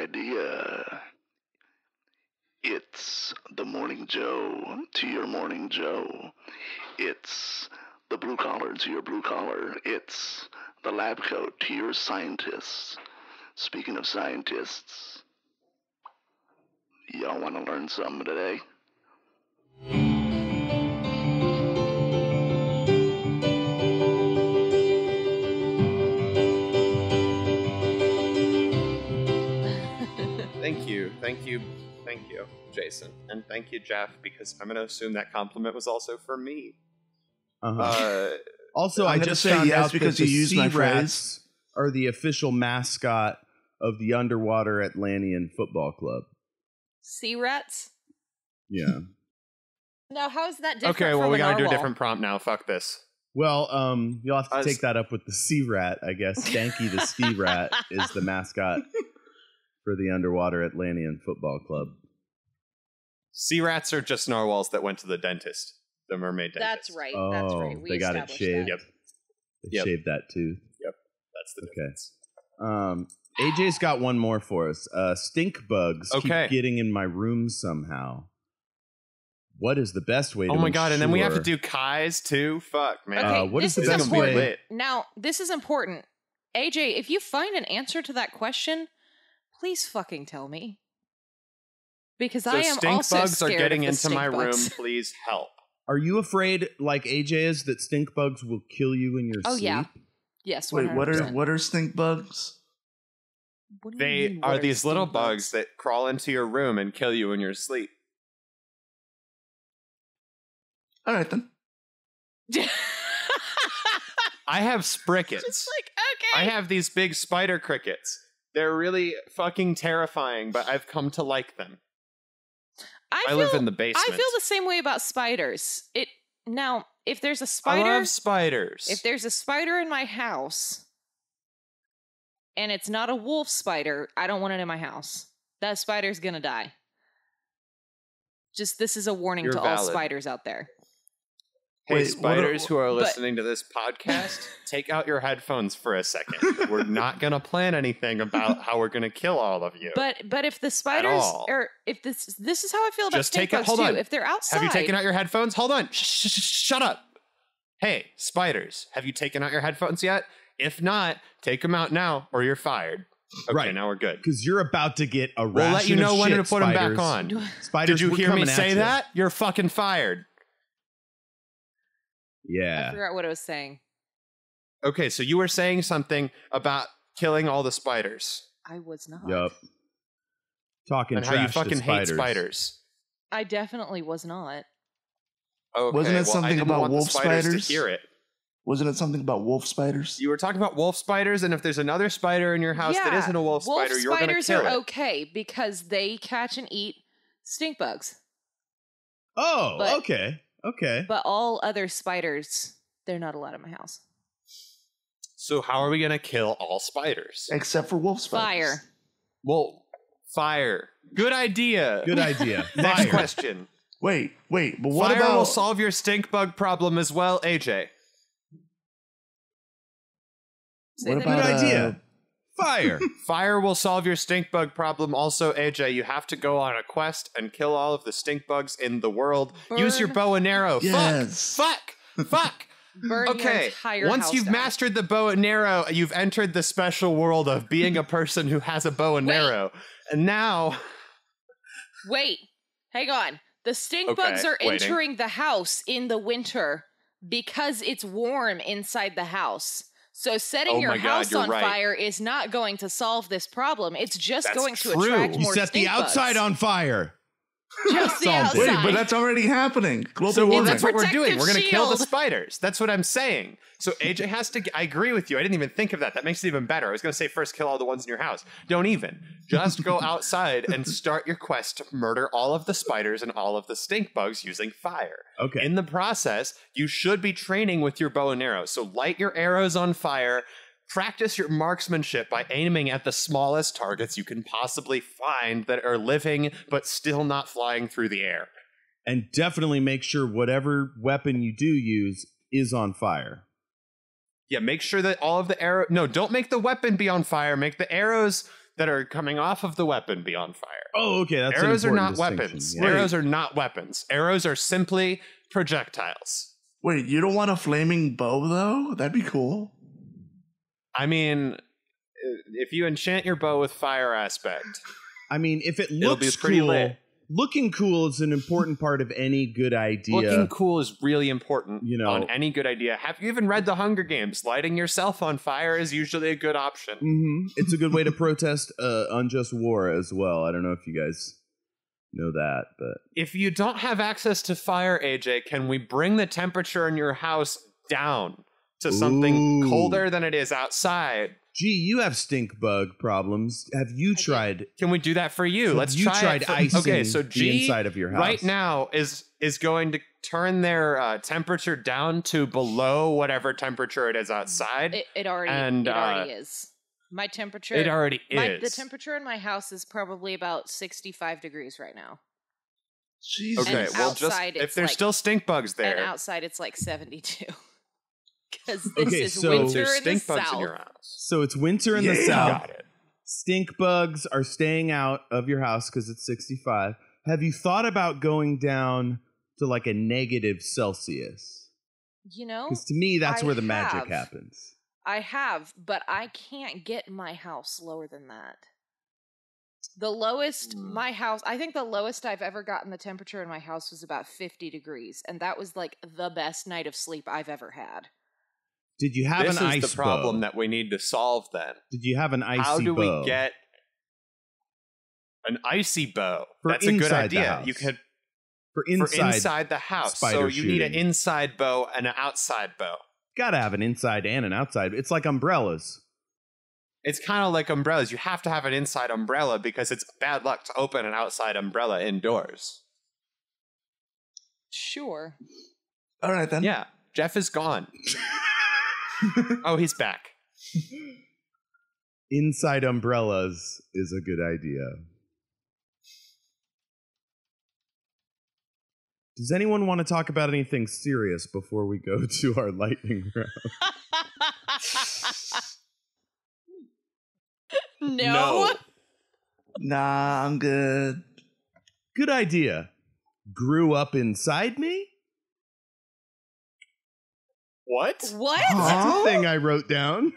idea. It's the Morning Joe to your Morning Joe. It's the blue collar to your blue collar. It's the lab coat to your scientists. Speaking of scientists, y'all want to learn something today? Thank you, Jason. And thank you, Jeff, because I'm going to assume that compliment was also for me. Also, I just found out because that the sea rats are the official mascot of the underwater Atlantean Football Club. Sea rats? Yeah. Now, how is that different Okay, well, from we got to do a narwhal? different prompt now. Fuck this. Well, you'll have to take that up with the sea rat, I guess. Stanky the sea rat is the mascot for the underwater Atlantean Football Club. Sea rats are just narwhals that went to the dentist, the mermaid dentist. That's right. Oh, That's right. We they got it shaved. that. Yep. They shaved that tooth. Yep. That's the difference. AJ's got one more for us. Stink bugs keep getting in my room somehow. What is the best way to Oh my god, and then we have to ensure- do Kai's too? Fuck, man. Okay, what is this the is best important. way? Now, this is important. AJ, if you find an answer to that question, please fucking tell me. Because So I am stink also bugs are scared getting of the into my stink bugs. room. Please help. Are you afraid, like AJ is, that stink bugs will kill you in your Oh, sleep? yeah. Yes, 100%. Wait, what are stink bugs? What do you They mean, are what these little stink bugs that crawl into your room and kill you in your sleep. All right, then. I have sprickets. Just like, okay. I have these big spider crickets. They're really fucking terrifying, but I've come to like them. I live in the basement. I feel the same way about spiders. Now, if there's a spider, I love spiders. if there's a spider in my house and it's not a wolf spider, I don't want it in my house. That spider's gonna die. Just this is a warning You're to all valid. spiders out there. Hey, Wait, spiders who are but- listening to this podcast, take out your headphones for a second. We're not going to plan anything about how we're going to kill all of you. But if the spiders all. or if this is how I feel about Just stink take it. bugs Hold too. on. If they're outside, Have you taken out your headphones? Hold on. Shut up. Hey, spiders, have you taken out your headphones yet? If not, take them out now or you're fired. Okay, Right. now we're good. Because you're about to get a ration We'll let you know of when shit, to put them back spiders. on. Spiders, Did you we're hear me coming at say you. that? You're fucking fired. I Yeah. forgot what I was saying. Okay, so you were saying something about killing all the spiders I was not. Yup. Talking and trash how you to fucking hate spiders. spiders. I definitely was not. Okay, Wasn't it well, I something didn't about want the wolf spiders? to hear it. Wasn't it something about wolf spiders? You were talking about wolf spiders, and if there's another spider in your house that isn't a wolf spider, you're going to spiders kill are it. okay because they catch and eat stink bugs. Oh, But- okay. Okay. But all other spiders, they're not allowed in my house. So how are we going to kill all spiders? Except for wolf spiders. Fire. Well, fire. Good idea. Good idea. Next Fire. question. Wait, but what Fire about... will solve your stink bug problem as well, AJ. Say What that about, Good idea. Fire. Fire will solve your stink bug problem also, AJ. You have to go on a quest and kill all of the stink bugs in the world. Use your Burn. bow and arrow. Yes. Fuck. burn your Okay, entire once house you've down. mastered the bow and arrow, you've entered the special world of being a person who has a bow and Wait. arrow. And now... Wait, hang on. The stink Okay, bugs are waiting. entering the house in the winter because it's warm inside the house. So setting Oh your my God, house you're on right. fire is not going to solve this problem. It's just That's going to true. attract You more set the stink outside bugs. on fire. Just the Solved it. outside. Wait, but that's already happening. Global So warming. that's what we're doing. protective We're going to kill the shield. spiders. That's what I'm saying. So AJ has to... I agree with you. I didn't even think of that. That makes it even better. I was going to say first kill all the ones in your house. Don't even. Just go outside and start your quest to murder all of the spiders and all of the stink bugs using fire. Okay. In the process, you should be training with your bow and arrow. So light your arrows on fire. Practice your marksmanship by aiming at the smallest targets you can possibly find that are living but still not flying through the air. And definitely make sure whatever weapon you do use is on fire. Yeah, make sure that all of the arrow... No, don't make the weapon be on fire. Make the arrows that are coming off of the weapon be on fire. Oh, okay. That's Arrows an are important not distinction. weapons. Yeah. Arrows are not weapons. Arrows are simply projectiles. Wait, you don't want a flaming bow though? That'd be cool. I mean, if you enchant your bow with fire aspect, I mean, if it it'll be looks pretty cool, lit. looking cool is an important part of any good idea. Looking cool is really important You know. on any good idea. Have you even read The Hunger Games? Lighting yourself on fire is usually a good option. It's a good way to protest unjust war as well. I don't know if you guys know that, but If you don't have access to fire, AJ, can we bring the temperature in your house down to something Ooh. colder than it is outside? gee, you have stink bug problems. Have you tried? Can we do that for you? Have Let's you try tried it for, icing okay, so the G inside of your house right now is going to turn their temperature down to below whatever temperature it is outside. It already is. My temperature. It already is. The temperature in my house is probably about 65 degrees right now. Jesus. Okay, And well, just outside if it's there's like- still stink bugs And there, outside it's like 72. Because this Okay, is so- winter there's in the stink bugs south. in your house. So it's winter in the Yeah. south. Got it. Stink bugs are staying out of your house because it's 65. Have you thought about going down to like a negative Celsius? You know, Because to me, that's I where the magic have. happens. I have, but I can't get my house lower than that. The lowest my house, I think the lowest I've ever gotten the temperature in my house was about 50 degrees, and that was like the best night of sleep I've ever had. Did you have This an is ice the problem bow? that we need to solve then. Did you have an icy How do bow? we get an icy bow? For That's a good inside the idea. house. You could for for inside? inside the house. spider So you need an shooting. inside bow and an outside bow. Gotta have an inside and an outside. It's like umbrellas. It's kind of like umbrellas. You have to have an inside umbrella because it's bad luck to open an outside umbrella indoors. Sure. All right then. Yeah, Jeff is gone. Oh, he's back. Inside umbrellas is a good idea. Does anyone want to talk about anything serious before we go to our lightning round? No. Nah, I'm good. Good idea. Grew up inside me? What? What? That's a thing I wrote down.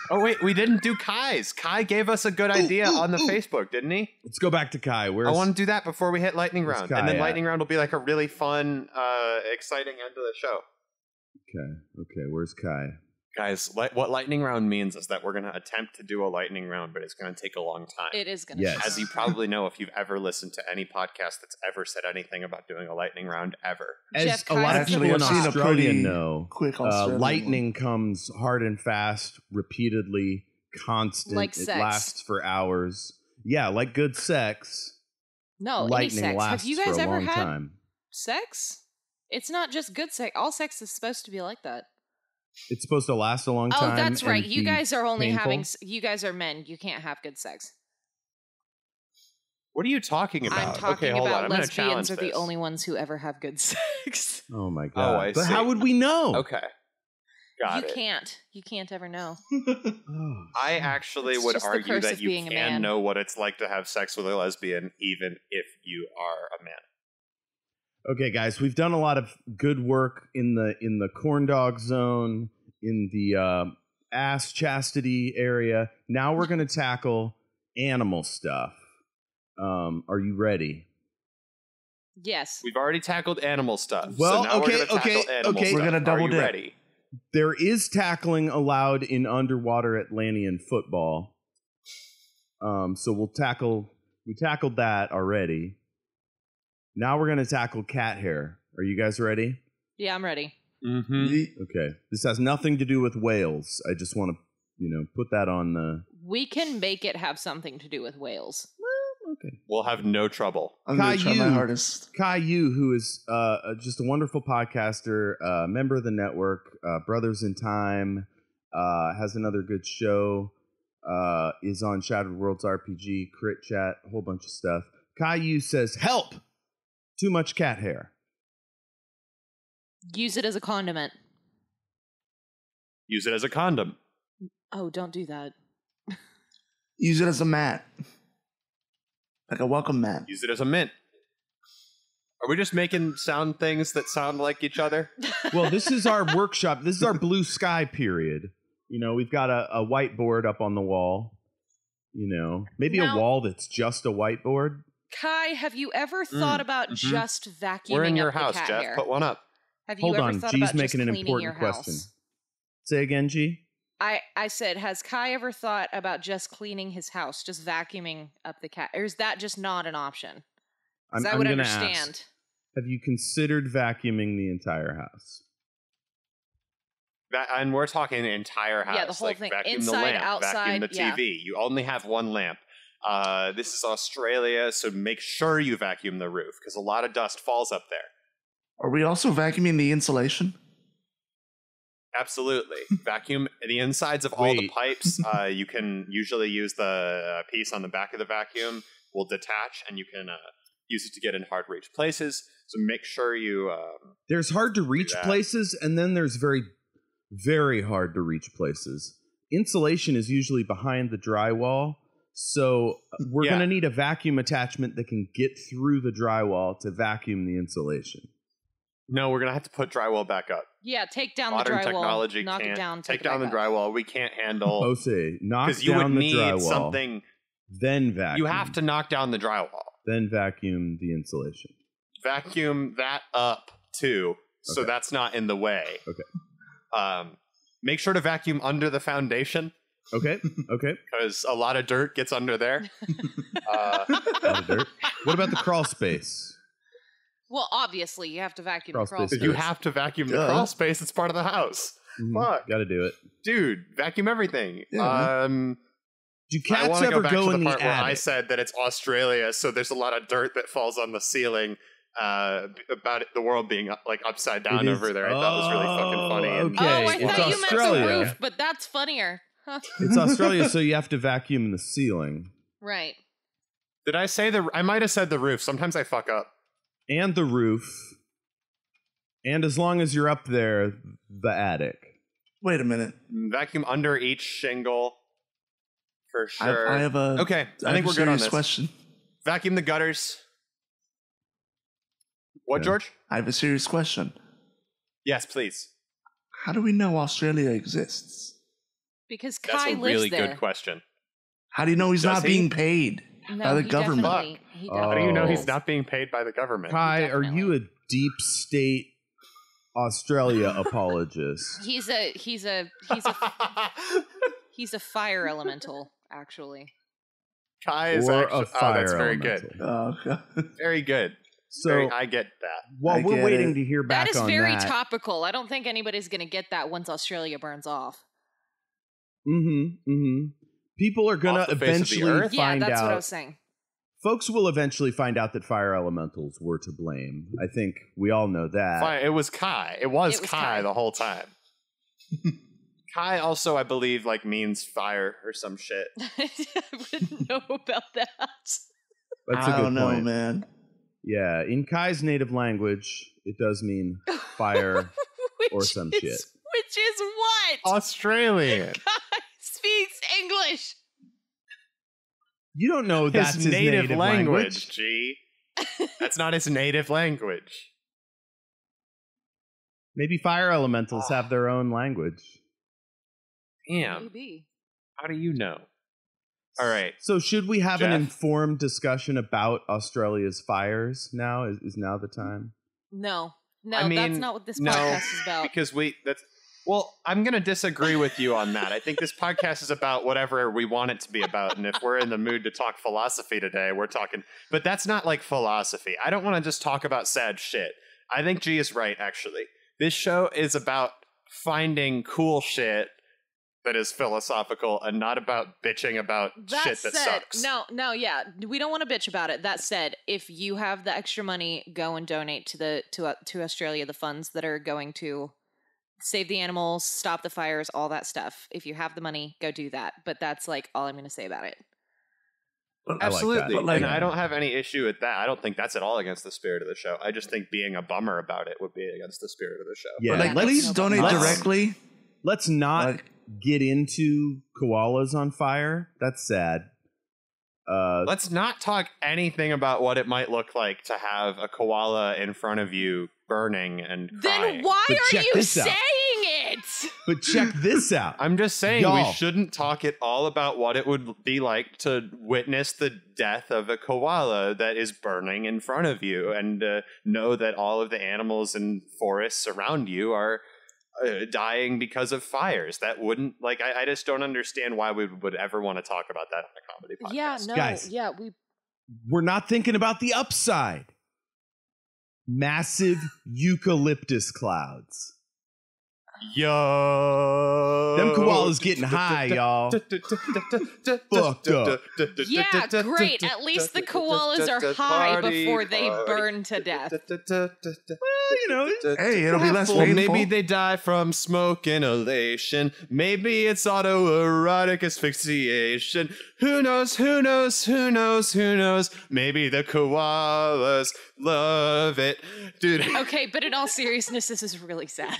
Oh, wait, we didn't do Kai's. Kai gave us a good idea on the Facebook, didn't he? Let's go back to Kai. Where's I want to do that before we hit lightning Where's round. Kai And then at? lightning round will be like a really fun, exciting end to the show. Okay, where's Kai? Guys, what lightning round means is that we're going to attempt to do a lightning round, but it's going to take a long time. It is going to Yes. As you probably know, if you've ever listened to any podcast that's ever said anything about doing a lightning round ever. As Jeff, a lot of Kai's people Actually, in I've seen a Australia pretty know, quick Australian lightning comes hard and fast, repeatedly, constant. Like it sex. lasts for hours. Yeah, like good sex. No, any lightning sex. lasts Have you guys for a ever long had time. sex? It's not just good sex. All sex is supposed to be like that. It's supposed to last a long time. Oh, that's right. and You be guys are only painful. having. You guys are men. You can't have good sex. What are you talking about? I'm talking okay, hold on. about I'm gonna lesbians challenge are the this. only ones who ever have good sex. Oh my Oh, god! I but see. how would we know? Okay. Got you it. can't. You can't ever know. Oh, I actually It's would just the argue curse that of you being a can man. know what it's like to have sex with a lesbian, even if you are a man. Okay, guys, we've done a lot of good work in the corn dog zone, in the ass chastity area. Now we're going to tackle animal stuff. Are you ready? Yes. We've already tackled animal stuff. Well, so now okay, we're gonna tackle okay, animal okay. stuff. We're gonna double Are you dip. ready? There is tackling allowed in underwater Atlantean football. So we tackled that already. Now we're going to tackle cat hair. Are you guys ready? Yeah, I'm ready. Mm-hmm. Okay. This has nothing to do with whales. I just want to, put that on the... We can make it have something to do with whales. Okay. We'll have no trouble. I'm gonna try my Caillou. hardest. Kai Yu, who is just a wonderful podcaster, member of the network, Brothers in Time, has another good show, is on Shattered Worlds RPG, Crit Chat, a whole bunch of stuff. Kai Yu says, help! Too much cat hair. Use it as a condiment. Use it as a condom. Oh, don't do that. Use it as a mat. Like a welcome mat. Use it as a mint. Are we just making sound things that sound like each other? Well, this is our workshop. This is our blue sky period. We've got a whiteboard up on the wall. Maybe Now- a wall that's just a whiteboard. Kai, have you ever thought about just vacuuming We're in your up the house, cat Jeff. hair? Put one up. Have you Hold ever on, thought G's about just making an cleaning your important house? question. Say again, G. I said, has Kai ever thought about just cleaning his house, just vacuuming up the cat? Or is that just not an option? Because I would gonna understand. ask, have you considered vacuuming the entire house? And we're talking the entire house. Yeah, the whole like, thing. Vacuum Inside, the lamp, outside, vacuum the yeah. TV. You only have one lamp. This is Australia, so make sure you vacuum the roof because a lot of dust falls up there. Are we also vacuuming the insulation? Absolutely. Vacuum the insides of all the Wait. pipes. You can usually use the piece on the back of the vacuum will detach, and you can use it to get in hard-to-reach places. So make sure you... There's hard to reach that. places, and then there's very, very hard to reach places. Insulation is usually behind the drywall, so we're Yeah. going to need a vacuum attachment that can get through the drywall to vacuum the insulation. No, we're going to have to put drywall back up. Yeah, take down Modern the drywall, technology knock can't it down, take it down the back up. drywall. We can't handle... Jose, knock Because you would down the need drywall, something... then vacuum. You have to knock down the drywall. Then vacuum the insulation. Vacuum that up too, so Okay. that's not in the way. Okay. Make sure to vacuum under the foundation Okay, okay. because a lot of dirt gets under there. A lot of dirt. What about the crawl space? Well, obviously, you have to vacuum Crawl the crawl space. space. You have to vacuum the Duh. crawl space. It's part of the house, Fuck. Got to do it. dude. Vacuum everything. Yeah, Do I cats want to ever go back go to in the the part where I attic? said that it's Australia, so there's a lot of dirt that falls on the ceiling. About the world being like upside down It is- over there. I thought was really fucking funny. And okay. Oh, I It's thought you meant Australia. the roof, but that's funnier. Huh. It's Australia, so you have to vacuum the ceiling Right. Did I say the? I might have said the roof. Sometimes I fuck up. and the roof, and as long as you're up there, the attic. Wait a minute. Vacuum under each shingle for sure. I have a. Okay, I have think a we're good on serious this. question. Vacuum the gutters. What, Okay. George? I have a serious question. Yes, please. How do we know Australia exists? Because That's Kai a lives really there. good question. How do you know he's Does not he? being paid No, by the he government? He Oh. How do you know he's Oh. not being paid by the government? Kai, are you Definitely. a deep state Australia apologist? He's a he's a fire elemental, actually. Kai is Or actually. a fire that's very elemental? good. Oh, God. Very good. So I get that. while I we're get waiting it. to hear back That is on very that, topical. I don't think anybody's going to get that once Australia burns off. people are gonna Off the face of the eventually earth? Yeah, find that's what I out. was saying. Folks will eventually find out that fire elementals were to blame. I think we all know that. Fine, it was Kai. It was It was Kai Kai. the whole time. Kai also, I believe, like means fire or some shit. I wouldn't know about that. That's a I good don't know, point. man. Yeah, in Kai's native language, it does mean fire. Or Which some is- shit. Which is what? Australian. Kai speaks English. You don't know that's his native language. G. That's not his native language. Maybe fire elementals have their own language. Damn. Maybe. How do you know? All right. So should we have an Jeff? informed discussion about Australia's fires now? Is now the time? No, I mean, that's not what this no, podcast is about. Because well, I'm going to disagree with you on that. I think this podcast is about whatever we want it to be about. And if we're in the mood to talk philosophy today, we're talking. But that's not like philosophy. I don't want to just talk about sad shit. I think G is right, actually. This show is about finding cool shit that is philosophical and not about bitching about shit that sucks. No, yeah, we don't want to bitch about it. That said, if you have the extra money, go and donate to Australia the funds that are going to save the animals, stop the fires, all that stuff. If you have the money, go do that. But that's like all I'm going to say about it. But, I like Absolutely. that. And I don't have any issue with that. I don't think that's at all against the spirit of the show. I just think being a bummer about it would be against the spirit of the show. Yeah, but like, let's- please donate let's- directly. Let's not Like, get into koalas on fire. That's sad. Let's not talk anything about what it might look like to have a koala in front of you burning and crying. Then why But are check you this out. saying it? But check this out. I'm just saying we Y'all. shouldn't talk at all about what it would be like to witness the death of a koala that is burning in front of you and know that all of the animals and forests around you are dying because of fires. That wouldn't, like, I just don't understand why we would ever want to talk about that on a comedy podcast. Yeah, no, Guys. yeah, We're not thinking about the upside. Massive eucalyptus clouds. Yo, Them koalas getting high, y'all. Fucked up. Yeah, great. At least the koalas are high before they burn to death. You know, Hey, it'll be less Well, painful. maybe they die from smoke inhalation. Maybe it's autoerotic asphyxiation. Who knows? Who knows? Who knows? Who knows? Maybe the koalas love it, dude. Okay, but in all seriousness, this is really sad.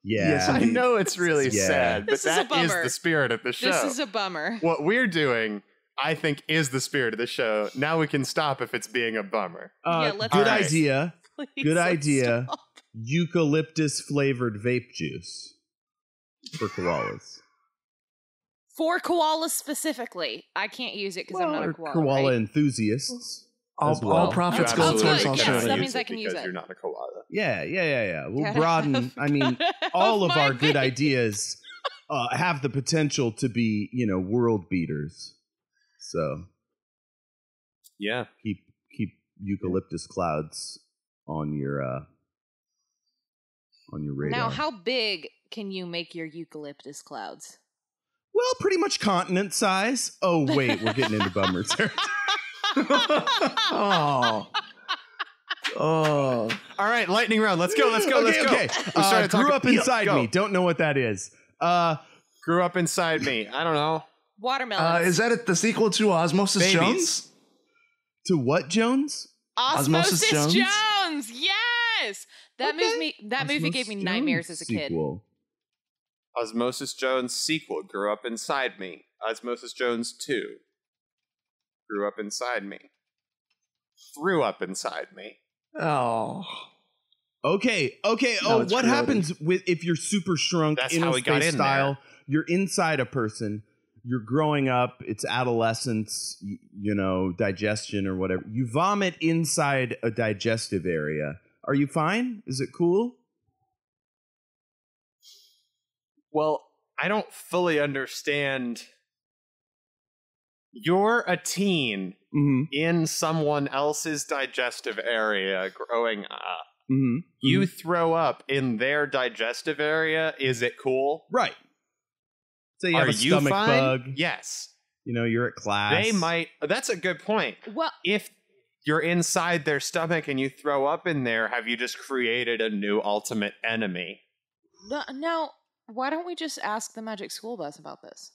yeah. Yes, I know it's really Yeah. sad, but This is a that is bummer. the spirit of the show. This is a bummer. What we're doing, I think, is the spirit of the show. Now we can stop if it's being a bummer. Yeah, let's good Alright. idea. Please, Good let's idea. stop. Eucalyptus flavored vape juice for koalas. For koalas specifically. I can't use it because I'm not a koala. koala right? enthusiasts. all, as well. all profits Oh, go good. towards Yes, Australia. that means I can use because it. you're not a koala. Yeah. We'll Get broaden. out I mean, of all of my our good vape. ideas have the potential to be, world beaters. So Yeah. keep eucalyptus clouds on your radar. Now, how big can you make your eucalyptus clouds? Well, pretty much continent size. Oh wait, we're getting into bummer territory. Oh. Oh. All right, lightning round. Let's go. Okay. We started Grew talking- up inside Go. me. Don't know what that is. Grew up inside me. I don't know. Watermelons. Is that the sequel to Osmosis Babies. Jones? To what, Jones? Osmosis Osmosis Jones. Yes. That Okay. movie gave me Osmosis nightmares Jones as a kid. sequel. Osmosis Jones sequel. Grew up inside me. Osmosis Jones 2. Grew up inside me. Threw up inside me. Oh. Okay. No, Oh, it's what reloaded. happens if you're super shrunk, That's how we got InnoSpace in style? there. You're inside a person. You're growing up. It's adolescence. Digestion or whatever. You vomit inside a digestive area. Are you fine? Is it cool? Well, I don't fully understand. You're a teen Mm-hmm. in someone else's digestive area growing up. Mm-hmm. You throw up in their digestive area. Is it cool? Right. Say you have Are a stomach fine? bug. Yes. You're at class. They might. That's a good point. Well, If you're inside their stomach and you throw up in there, have you just created a new ultimate enemy? no. Why don't we just ask the Magic School Bus about this?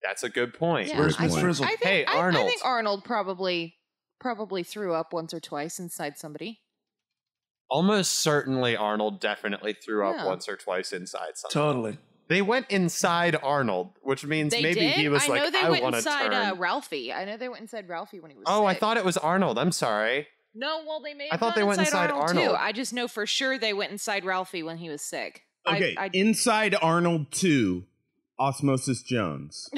That's a good point. Yeah, Where's I Miss think- Frizzle? I think, Hey, I Arnold. think Arnold probably threw up once or twice inside somebody. Almost certainly Arnold definitely threw up Yeah. once or twice inside something. Totally. They went inside Arnold, which means They maybe did? he was I know like, they I went want to inside turn. Ralphie. I know they went inside Ralphie when he was Oh, I sick. thought it was Arnold. I'm sorry. No, well, they may I have thought gone they went inside Arnold, too. Arnold. I just know for sure they went inside Ralphie when he was sick. Okay. I Inside Arnold 2, Osmosis Jones.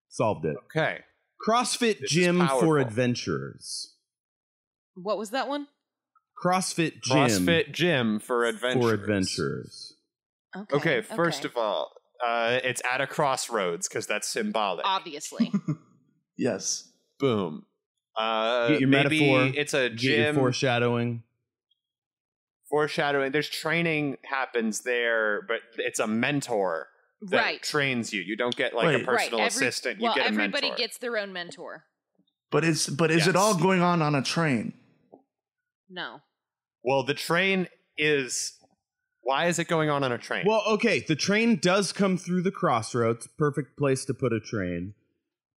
Solved it. Okay. CrossFit This is Gym for powerful. Adventurers. What was that one? CrossFit Gym CrossFit Gym for adventurers. for adventurers. Okay, first of all, it's at a crossroads because that's symbolic. Obviously. Yes. Boom. Get your maybe metaphor. it's a Get your gym. foreshadowing. Foreshadowing. There's training happens there, but it's a mentor that Right. trains you. You don't get like Wait. a personal assistant. You get a everybody mentor. gets their own mentor. But is Yes. it all going on a train? No. Well, the train is. Why is it going on a train? Well, okay, the train does come through the crossroads. Perfect place to put a train.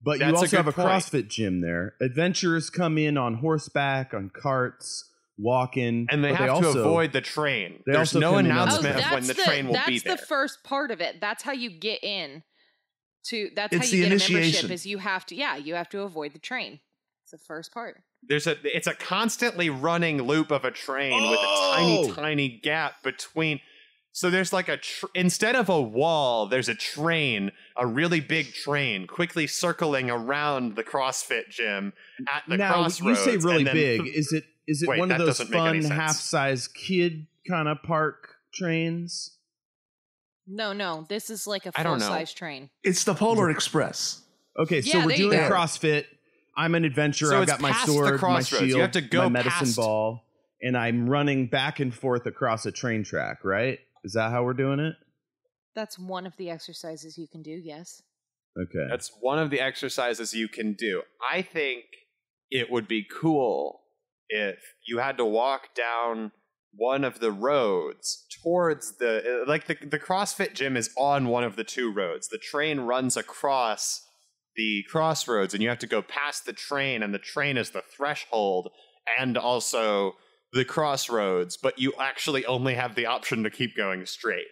But That's you a also have a good point. CrossFit gym there. Adventurers come in on horseback, on carts, walking. and they but have also, to avoid the train. they There's also no come in on announcement the of when the train will be there. That's the first part of it. That's how you get in. That's It's how the you get a membership. initiation. Is you have to avoid the train. It's the first part. It's a constantly running loop of a train with a tiny gap between. So there's like instead of a wall, there's a train, a really big train, quickly circling around the CrossFit gym at the crossroads. You say really big. Is it Wait, one of that those doesn't make any fun sense. half-size kid kind of park trains? No. This is like a I don't know. full-size train. It's the Polar Express. Okay, so Yeah, we're there you doing go. CrossFit. I'm an adventurer. So I've it's got my past the sword, my crossroads. You shield, have to go my medicine past- ball, and I'm running back and forth across a train track, right? Is that how we're doing it? That's one of the exercises you can do. Yes. Okay. That's one of the exercises you can do. I think it would be cool if you had to walk down one of the roads towards the CrossFit gym is on one of the two roads. The train runs across the crossroads and you have to go past the train, and the train is the threshold and also the crossroads, but you actually only have the option to keep going straight.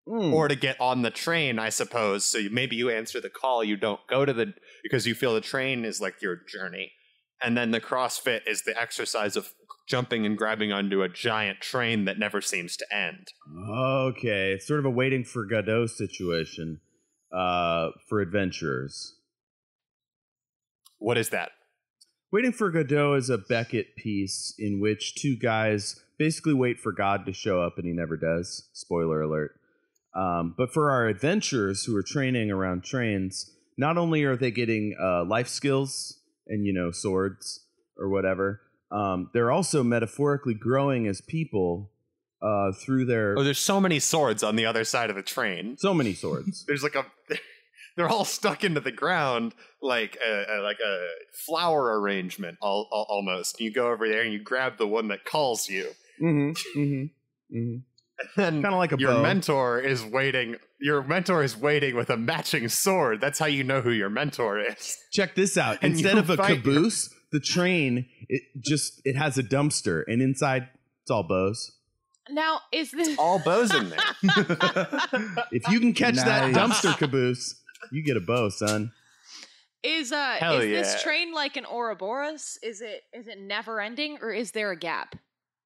Or to get on the train, I suppose. So maybe you answer the call. You don't go to because you feel the train is like your journey. And then the CrossFit is the exercise of jumping and grabbing onto a giant train that never seems to end. Okay, it's sort of a waiting for Godot situation for adventurers. What is that? Waiting for Godot is a Beckett piece in which two guys basically wait for God to show up, and he never does. Spoiler alert. But for our adventurers who are training around trains, not only are they getting life skills and, swords or whatever, they're also metaphorically growing as people through their... Oh, there's so many swords on the other side of the train. So many swords. There's they're all stuck into the ground like a flower arrangement almost. You go over there and you grab the one that calls you. And kind of like a your bow. mentor is waiting. Your mentor is waiting with a matching sword. That's how you know who your mentor is. Check this out. And Instead you of a fight caboose, the train it has a dumpster, and inside it's all bows. Now, is this All bows in there. If you can catch that Nice. dumpster caboose, you get a bow, son. Hell this yeah. train like an Ouroboros? Is it never ending, or is there a gap?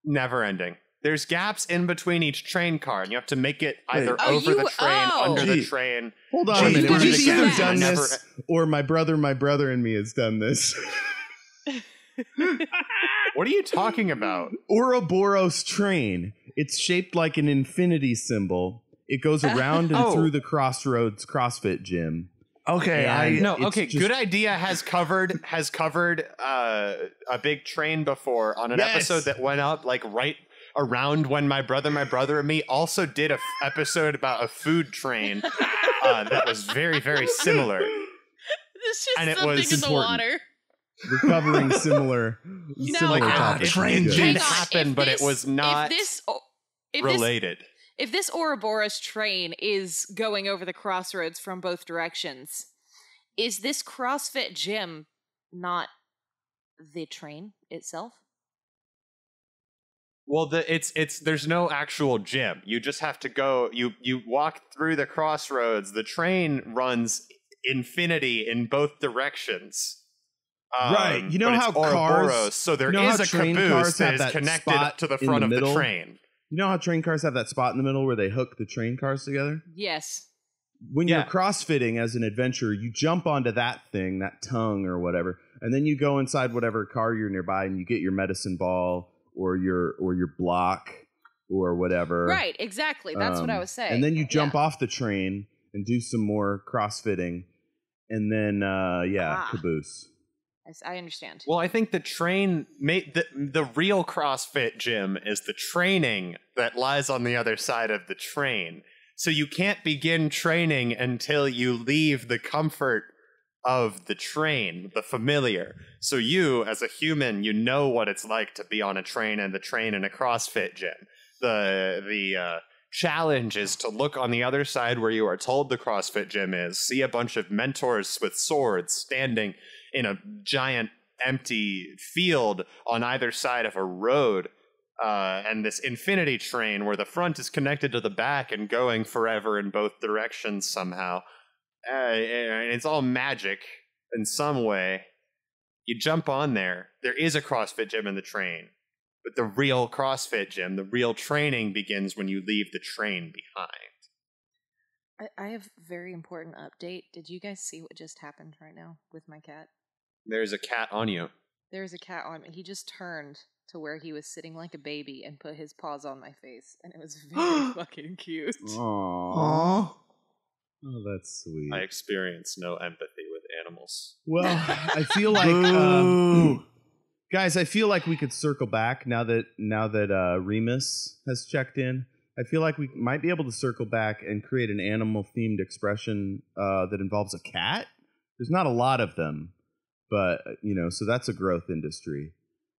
Never ending. There's gaps in between each train car, and you have to make it either Oh, over the train, under the Gee. train. Hold on Gee, a minute. what We've is either that? done Never- this, or my brother and me has done this. What are you talking about? Ouroboros train. It's shaped like an infinity symbol. It goes around and Oh. through the crossroads CrossFit gym. Okay, And No, it's okay. just- Good Idea has covered a big train before on an Yes. episode that went up like right around when my brother and me also did a episode about a food train that was very, very similar. This just And it something was in the important. water. We're covering similar Like, topics. train Good. did Hang on, happen, if but this- it was not if this related. If this Ouroboros train is going over the crossroads from both directions, is this CrossFit gym not the train itself? Well, there's no actual gym. You just have to go. You walk through the crossroads. The train runs infinity in both directions. Right. You know but it's how Ouroboros, cars- so there you know is how a train caboose cars that have is that connected spot to the in front the of the middle? train. You know how train cars have that spot in the middle where they hook the train cars together? Yes. When Yeah. you're crossfitting as an adventurer, you jump onto that thing, that tongue or whatever, and then you go inside whatever car you're nearby and you get your medicine ball or your block or whatever. Right, exactly. That's what I was saying. And then you jump Yeah. off the train and do some more crossfitting, and then caboose. I understand. Well, I think the train the real CrossFit gym is the training that lies on the other side of the train. So you can't begin training until you leave the comfort of the train, the familiar. So you, as a human, you know what it's like to be on a train and the train in a CrossFit gym. The challenge is to look on the other side where you are told the CrossFit gym is, see a bunch of mentors with swords standing in a giant empty field on either side of a road, and this infinity train where the front is connected to the back and going forever in both directions somehow. and it's all magic in some way. You jump on there. There is a CrossFit gym in the train, but the real CrossFit gym, the real training begins when you leave the train behind. I have a very important update. Did you guys see what just happened right now with my cat? There's a cat on you. There's a cat on me. He just turned to where he was sitting like a baby and put his paws on my face, and it was very fucking cute. Aww. Oh, that's sweet. I experience no empathy with animals. Well, I feel like, Boo. guys, I feel like we could circle back now that Remus has checked in. I feel like we might be able to circle back and create an animal-themed expression that involves a cat. There's not a lot of them, but so that's a growth industry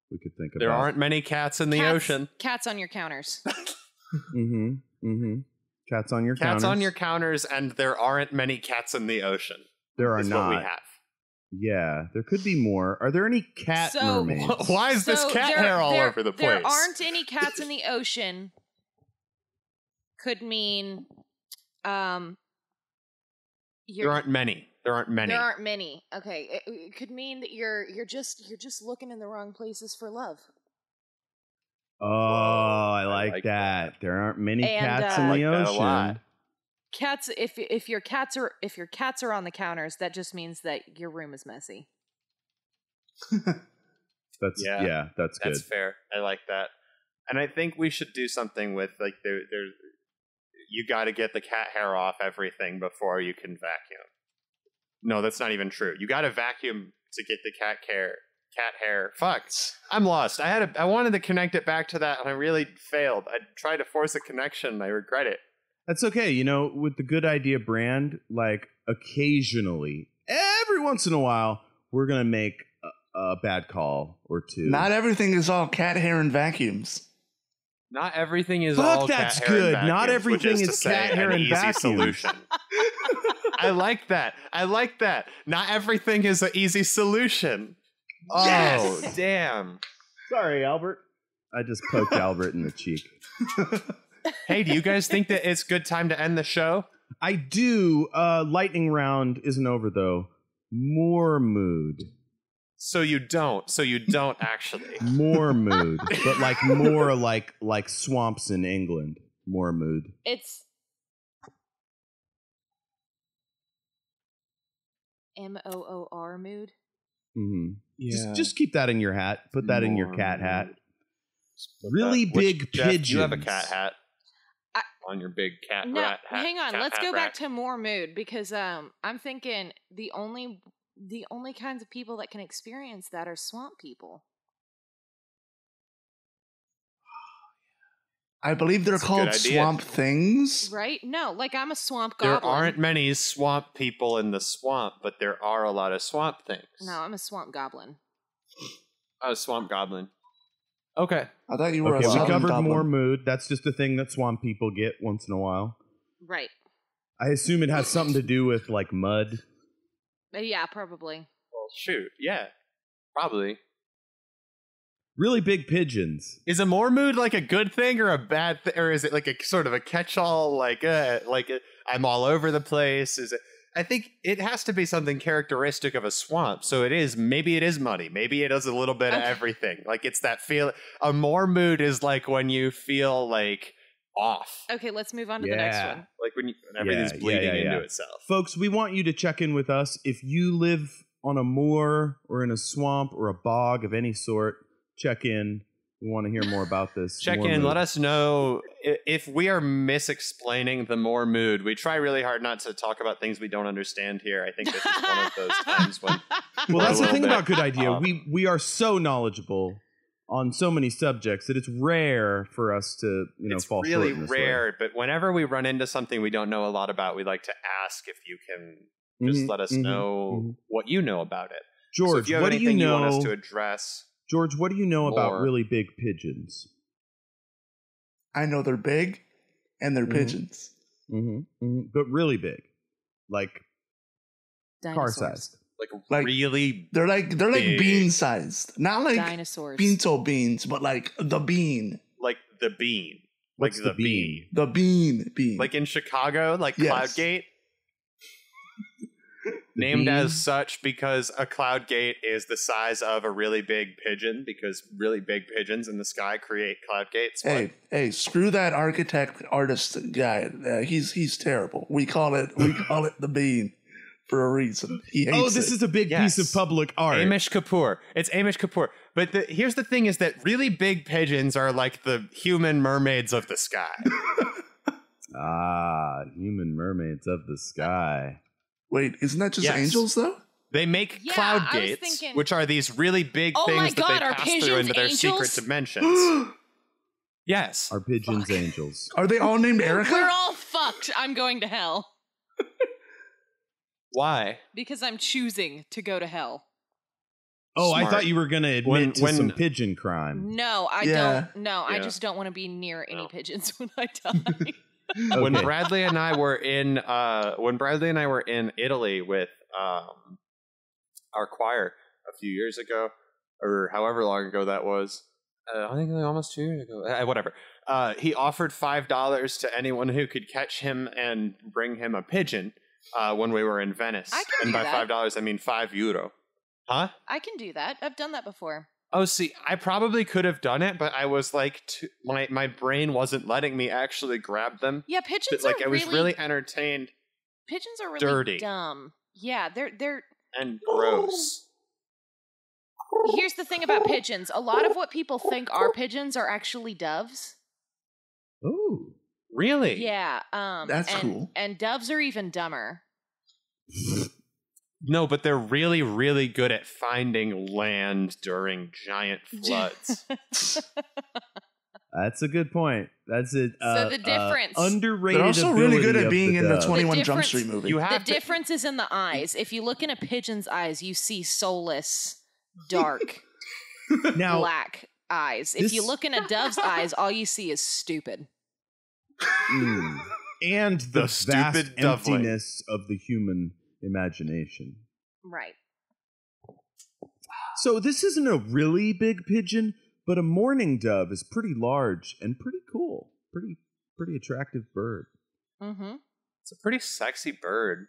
we could think about. There aren't many cats in the ocean. Cats on your counters. Mm-hmm. Mm-hmm. Cats on your counters. Cats on your counters, and there aren't many cats in the ocean. There are not. What we have. Yeah, there could be more. Are there any cat mermaids? Why is this cat hair all over the place? There aren't any cats in the ocean. Could mean, there aren't many. There aren't many. There aren't many. Okay, it could mean that you're just looking in the wrong places for love. Oh, I like that. There aren't many cats in the ocean. Cats. If your cats are on the counters, that just means that your room is messy. That's good. That's fair. I like that, and I think we should do something with like there's. You got to get the cat hair off everything before you can vacuum. No, that's not even true. You got to vacuum to get the cat hair. Fuck. I'm lost. I wanted to connect it back to that, and I really failed. I tried to force a connection, and I regret it. That's okay. With the Good Idea brand, like occasionally, every once in a while, we're going to make a bad call or two. Not everything is all cat hair and vacuums. Not everything is all that's cat hair good. and vacuums, Not everything is cat hair and vacuums. Solution. I like that. Not everything is an easy solution. Yes! Oh, damn. Sorry, Albert. I just poked Albert in the cheek. Hey, do you guys think that it's good time to end the show? I do. Lightning round isn't over, though. More mood. So you don't actually. More mood, but more like swamps in England. More mood. It's MOOR mood. Mm-hmm. Yeah. Just keep that in your hat. Put that in your cat hat. Really big Jeff, pigeons. you have a cat hat on your big cat rat hat. Hang on. Cat Let's hat go rat. back to more mood because I'm thinking the only kinds of people that can experience that are swamp people. I believe they're called swamp things. Right? No, like I'm a swamp goblin. There aren't many swamp people in the swamp, but there are a lot of swamp things. No, I'm a swamp goblin. Oh, swamp goblin. Okay. I thought you were Okay, a we southern covered goblin. more mood. That's just a thing that swamp people get once in a while. Right. I assume it has something to do with like mud. Yeah, probably. Well, shoot. Yeah. Probably. Really big pigeons. Is a more mood like a good thing or a bad thing, or is it like a sort of a catch-all? I'm all over the place. Is it? I think it has to be something characteristic of a swamp. So it is. Maybe it is muddy. Maybe it does a little bit of everything. Like it's that feel. A more mood is like when you feel like off. Okay, let's move on to the next one. Like when everything's bleeding into itself. Folks, we want you to check in with us. If you live on a moor or in a swamp or a bog of any sort, check in. We want to hear more about this. Check in. Let us know if we are misexplaining the more mood. We try really hard not to talk about things we don't understand here. I think this is one of those times when. Well, that's the thing about Good Idea. We are so knowledgeable on so many subjects that it's rare for us to fall short. It's really rare, but whenever we run into something we don't know a lot about, we like to ask if you can just let us know what you know about it. George, so if you have what anything do you know? You want us to address? George, what do you know about really big pigeons? I know they're big and they're pigeons. But really big. Like Dinosaurs. car-sized. Like really They're like big. bean sized. Not like Dinosaurs. pinto beans, but like the bean. Like the bean. What's like the bean. The bean. Like in Chicago, like Yes. Cloudgate. Named bean? as such because a cloud gate is the size of a really big pigeon, because really big pigeons in the sky create cloud gates. Hey, screw that architect artist guy. He's terrible. We call it the bean for a reason. He hates this it. is a big piece of public art. Amish Kapoor. It's Amish Kapoor. But here's the thing is that really big pigeons are like the human mermaids of the sky. Human mermaids of the sky. Wait, isn't that just Yes. angels though? They make Yeah, cloud I was gates, thinking- which are these really big Oh my things that God, they are pass through pigeons into their angels? secret dimensions. Yes. Are pigeons angels? Are they all named Erica? We're all fucked. I'm going to hell Why? because I'm choosing to go to hell. Oh, I Smart. thought you were going to admit to When- some pigeon crime. No, I Yeah. don't. No, I Yeah. just don't want to be near any No. pigeons when I die. When Okay. Bradley and I were in Italy with our choir a few years ago, or however long ago that was, I think like almost 2 years ago. Whatever. He offered $5 to anyone who could catch him and bring him a pigeon when we were in Venice. I can and do by that. $5, I mean €5. Huh? I can do that. I've done that before. Oh, see, I probably could have done it, but I was like, my brain wasn't letting me actually grab them. Yeah, pigeons Like are I was really entertained pigeons are really dirty. dumb. Yeah, they're. and gross. Here's the thing about pigeons. A lot of what people think are pigeons are actually doves. Oh. Really? Yeah. That's and, cool. And doves are even dumber. No, but they're really, really good at finding land during giant floods. That's a good point. That's it. So the difference- Underrated. They're also really good ability at of being in the dove. 21 Jump difference- Street movie. You The have to. difference is in the eyes. If you look in a pigeon's eyes, you see soulless, dark, Now, black eyes. If you this- look in a dove's eyes, all you see is stupid. and the The vast stupid doveling. emptiness of the human imagination. Right. So this isn't a really big pigeon, but a mourning dove is pretty large and pretty cool. Pretty attractive bird. Mm-hmm. It's a pretty sexy bird.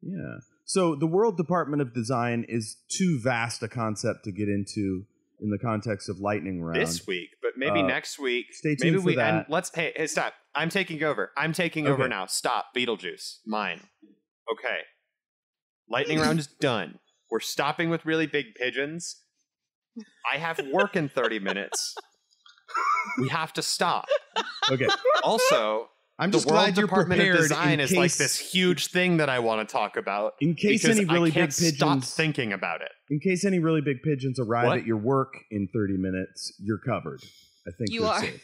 Yeah. So the World Department of Design is too vast a concept to get into in the context of lightning round. This week, but maybe next week. Stay tuned maybe for we that. end. Let's. Hey, stop! I'm taking over. I'm taking over now. Stop, Beetlejuice. Mine. Okay. Lightning round is done. We're stopping with really big pigeons. I have work in 30 minutes. We have to stop. Okay. Also, I'm the just World glad you're Department of prepared Design in is like case, this huge thing that I want to talk about. in case because any really I can't big pigeons stop thinking about it. In case any really big pigeons arrive What? at your work in 30 minutes, you're covered. I think You you're are. safe.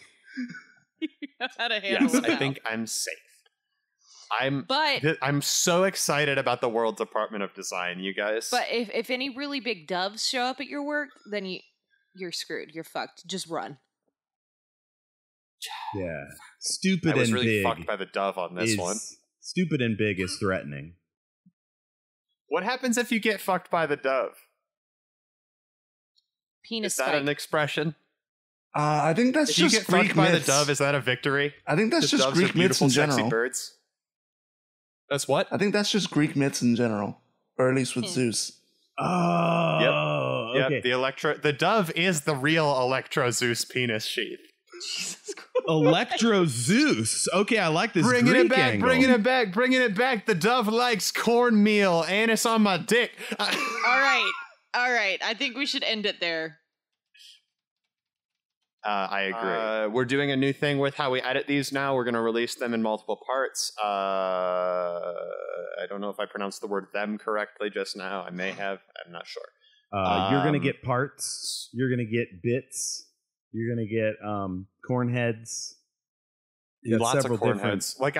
You know how to handle Yes, it I now. think I'm safe. But I'm so excited about the World Department of Design, you guys. but if any really big doves show up at your work, then you're screwed. You're fucked. Just run. Yeah. Stupid I was and really big. fucked by the dove on this one. Stupid and big is threatening. What happens if you get fucked by the dove? Penis Is that spike. an expression? I think that's If you just get Greek fucked by the myths. dove, is that a victory? I think that's 'Cause just doves are Greek myths in beautiful, sexy general. birds. That's what? I think that's just Greek myths in general, or at least with Zeus. Oh, Yep, okay. the dove is the real Electro Zeus penis sheath. Jesus Christ. Electro Zeus. Okay, I like this. Bringing Greek it back, angle. bringing it back, bringing it back. The dove likes cornmeal, anise on my dick. All right. I think we should end it there. I agree. We're doing a new thing with how we edit these now. We're going to release them in multiple parts. I don't know if I pronounced the word them correctly just now. I may have. I'm not sure. You're gonna get parts. You're gonna get bits. You're gonna get corn heads. You got Lots of several corn different- heads. Like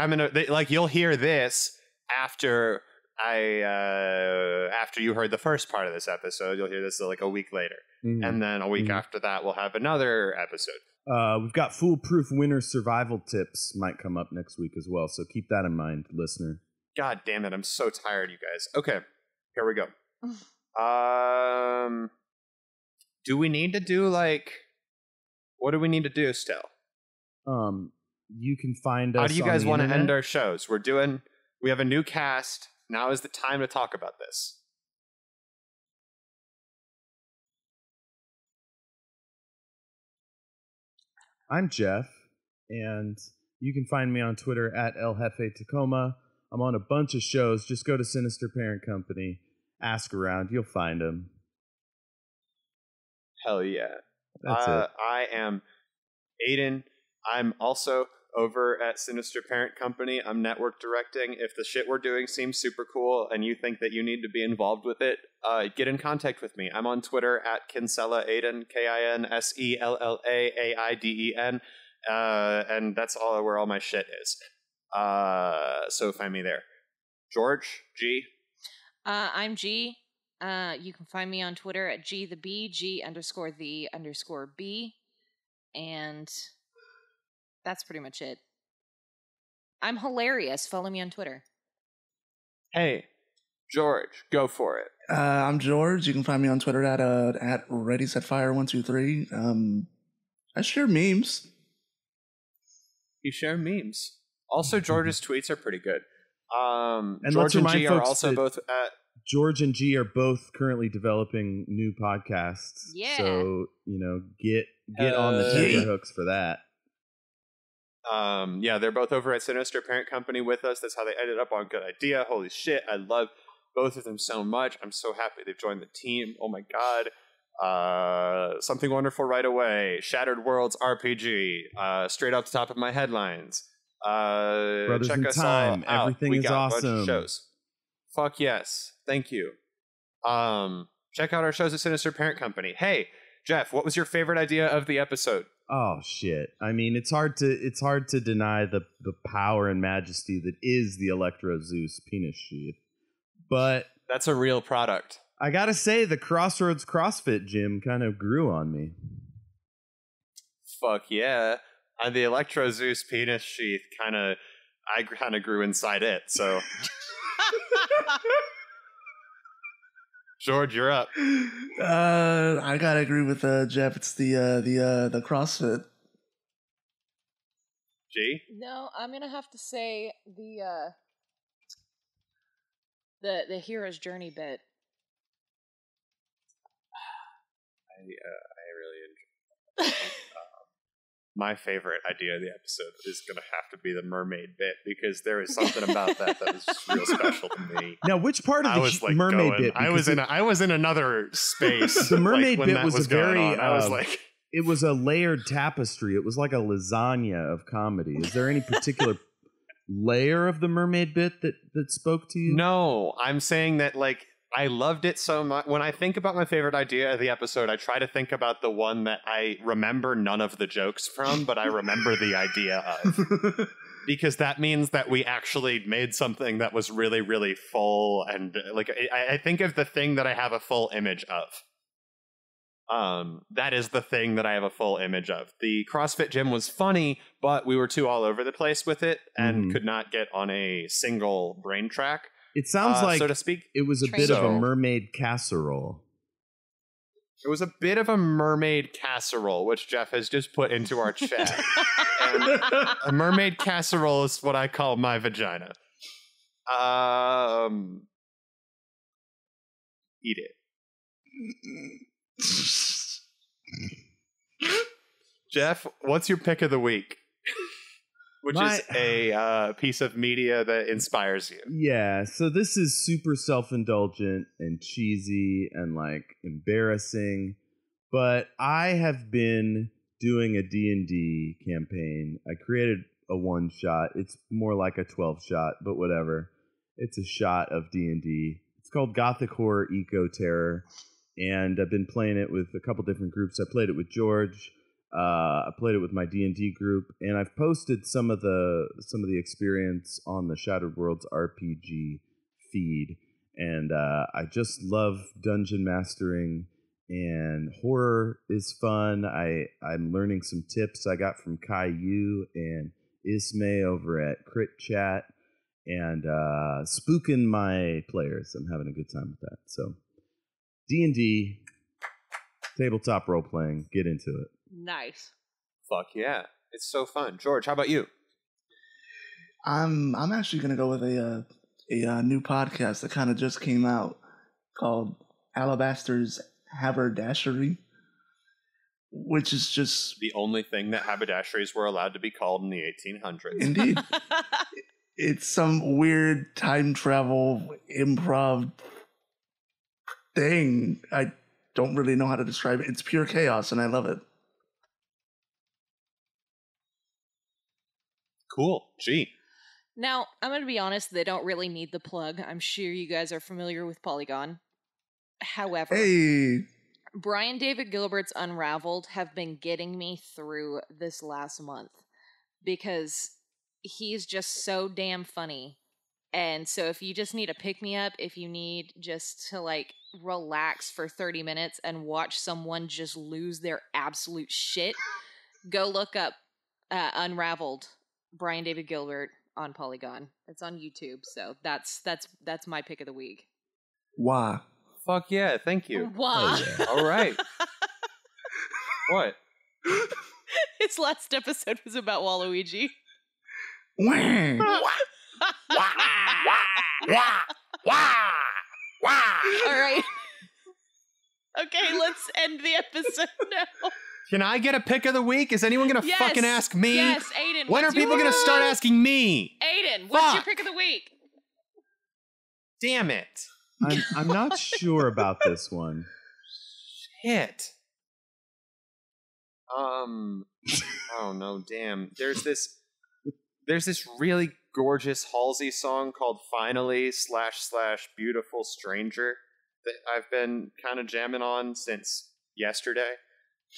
like you'll hear this after after you heard the first part of this episode. You'll hear this like a week later, Mhm. and then a week Mhm. after that we'll have another episode. We've got foolproof winter survival tips might come up next week as well. So keep that in mind, listener. God damn it! I'm so tired, you guys. Okay, here we go. Do we need to do like? What do we need to do still? You can find us. How do you guys want to end our shows? We're doing We have a new cast. Now is the time to talk about this. I'm Jeff, and you can find me on Twitter at El Jefe Tacoma. I'm on a bunch of shows. Just go to Sinister Parent Company, ask around, you'll find them. Hell yeah. That's it. I am Aiden. I'm also over at Sinister Parent Company. I'm network directing. If the shit we're doing seems super cool and you think that you need to be involved with it, get in contact with me. I'm on Twitter at Kinsella Aiden, KINSELLAAIDEN, and that's all where all my shit is. So find me there. George, G. I'm G. You can find me on Twitter at GTheB, G_the_B, and that's pretty much it. I'm hilarious. Follow me on Twitter. Hey, George, go for it. I'm George. You can find me on Twitter at ReadySetFire123. I share memes. You share memes. Also, George's tweets are pretty good. And George let's and remind G are folks also that both at... George and G are both currently developing new podcasts. Yeah. So, get on the tenterhooks for that. Yeah, they're both over at Sinister Parent Company with us. That's how they ended up on Good Idea. Holy shit, I love both of them so much. I'm so happy they've joined the team. Oh my god. Something Wonderful Right Away, Shattered Worlds RPG, straight off the top of my headlines. Brothers Check in us Time, all out. everything We is got a bunch of awesome. shows. Fuck yes. Thank you. Check out our shows at Sinister Parent Company. Hey, Jeff, what was your favorite idea of the episode? Oh shit. I mean, it's hard to deny the power and majesty that is the Electro Zeus penis sheath. But That's a real product. I got to say the Crossroads CrossFit gym kind of grew on me. Fuck yeah. And the Electro Zeus penis sheath I kind of grew inside it. So George, you're up. I gotta agree with Jeff. It's the CrossFit. G? No, I'm gonna have to say the hero's journey bit. I really enjoyed that. My favorite idea of the episode is going to have to be the mermaid bit, because there is something about that was just real special to me. Now, which part of the mermaid bit? I was in another space. The mermaid when bit that was a going very. on. I was like, it was a layered tapestry. It was like a lasagna of comedy. Is there any particular layer of the mermaid bit that spoke to you? no, I'm saying that I loved it so much. When I think about my favorite idea of the episode, I try to think about the one that I remember none of the jokes from, but I remember the idea of. Because that means that we actually made something that was really, really full. And I think of the thing that I have a full image of. That is the thing that I have a full image of. The CrossFit gym was funny, but we were too all over the place with it and could not get on a single brain track. It sounds like, so to speak, it was a bit of a mermaid casserole. It was a bit of a mermaid casserole, which Jeff has just put into our chat. And a mermaid casserole is what I call my vagina. Eat it. Jeff, what's your pick of the week? Which is a piece of media that inspires you. Yeah, so this is super self-indulgent and cheesy and embarrassing, but I have been doing a D&D campaign. I created a one-shot. It's more like a 12-shot, but whatever. It's a shot of D&D. It's called Gothic Horror Eco Terror, and I've been playing it with a couple different groups. I played it with George. I played it with my D&D group, and I've posted some of the experience on the Shattered Worlds RPG feed. And I just love dungeon mastering, and horror is fun. I'm learning some tips I got from Caillou and Ismay over at Crit Chat, and spooking my players. I'm having a good time with that. So D&D, tabletop role playing, get into it. Nice. Fuck yeah. It's so fun. George, how about you? I'm actually gonna go with a new podcast that kind of just came out called Alabaster's Haberdashery, which is just The only thing that haberdasheries were allowed to be called in the 1800s. indeed. It's some weird time travel improv thing. I don't really know how to describe it. It's pure chaos, and I love it. Cool. Gee. Now, I'm going to be honest, they don't really need the plug. I'm sure you guys are familiar with Polygon. However, Hey, Brian David Gilbert's Unraveled have been getting me through this last month because he's just so damn funny. And so if you just need a pick-me-up, if you need just to like relax for 30 minutes and watch someone just lose their absolute shit, go look up Unraveled, Brian David Gilbert on Polygon. It's on YouTube, so that's my pick of the week. why? Fuck yeah. Thank you. Wow. yeah. All right. What? His last episode was about Waluigi. Wah. All right. Okay, let's end the episode now. Can I get a pick of the week? Is anyone going to Yes. fucking ask me? Yes, Aiden. When are what's your people pick going of to the start week? asking me? Aiden, what's your Fuck. pick of the week? Damn it. I'm not sure about this one. Shit. Oh no, damn. There's this really gorgeous Halsey song called Finally / Beautiful Stranger that I've been kind of jamming on since yesterday.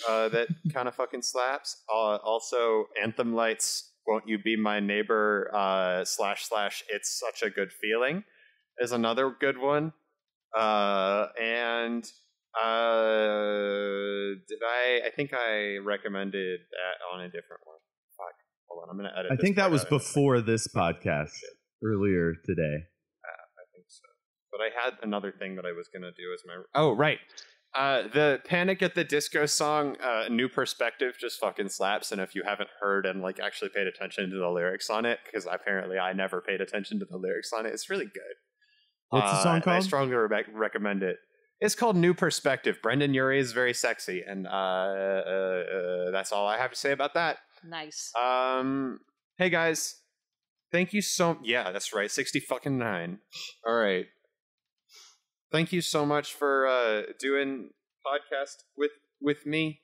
That kind of fucking slaps. Also, Anthem Lights, Won't You Be My Neighbor / It's Such a Good Feeling is another good one. And I think I recommended that on a different one. Fuck. Hold on, I'm gonna edit. I this think that part was out. before this podcast earlier today. I think so. But I had another thing that I was gonna do as my. Oh right. The Panic at the Disco song, New Perspective, just fucking slaps. And if you haven't heard and like actually paid attention to the lyrics on it, because apparently I never paid attention to the lyrics on it, it's really good. What's the song I called? strongly recommend it. It's called New Perspective. Brendan Urie is very sexy, and that's all I have to say about that. Nice. Hey guys, thank you so. Yeah, that's right. 60-fucking-9. All right. Thank you so much for doing podcast with me.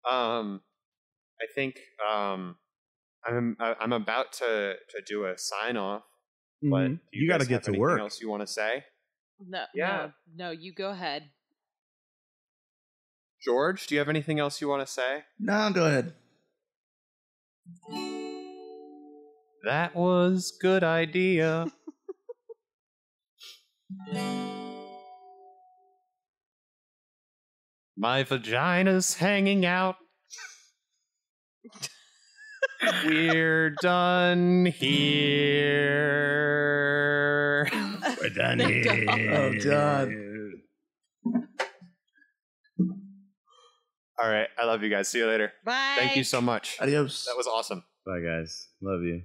I think I'm about to do a sign off. But do You got to guys get have to anything work. else you want to say? No, Yeah. no, you go ahead. George, do you have anything else you want to say? No, go ahead. That was good idea. My vagina's hanging out. We're done here. We're done here. Oh, God. All right. I love you guys. See you later. Bye. Thank you so much. Adios. That was awesome. Bye, guys. Love you.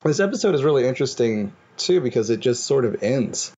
This episode is really interesting too because it just sort of ends.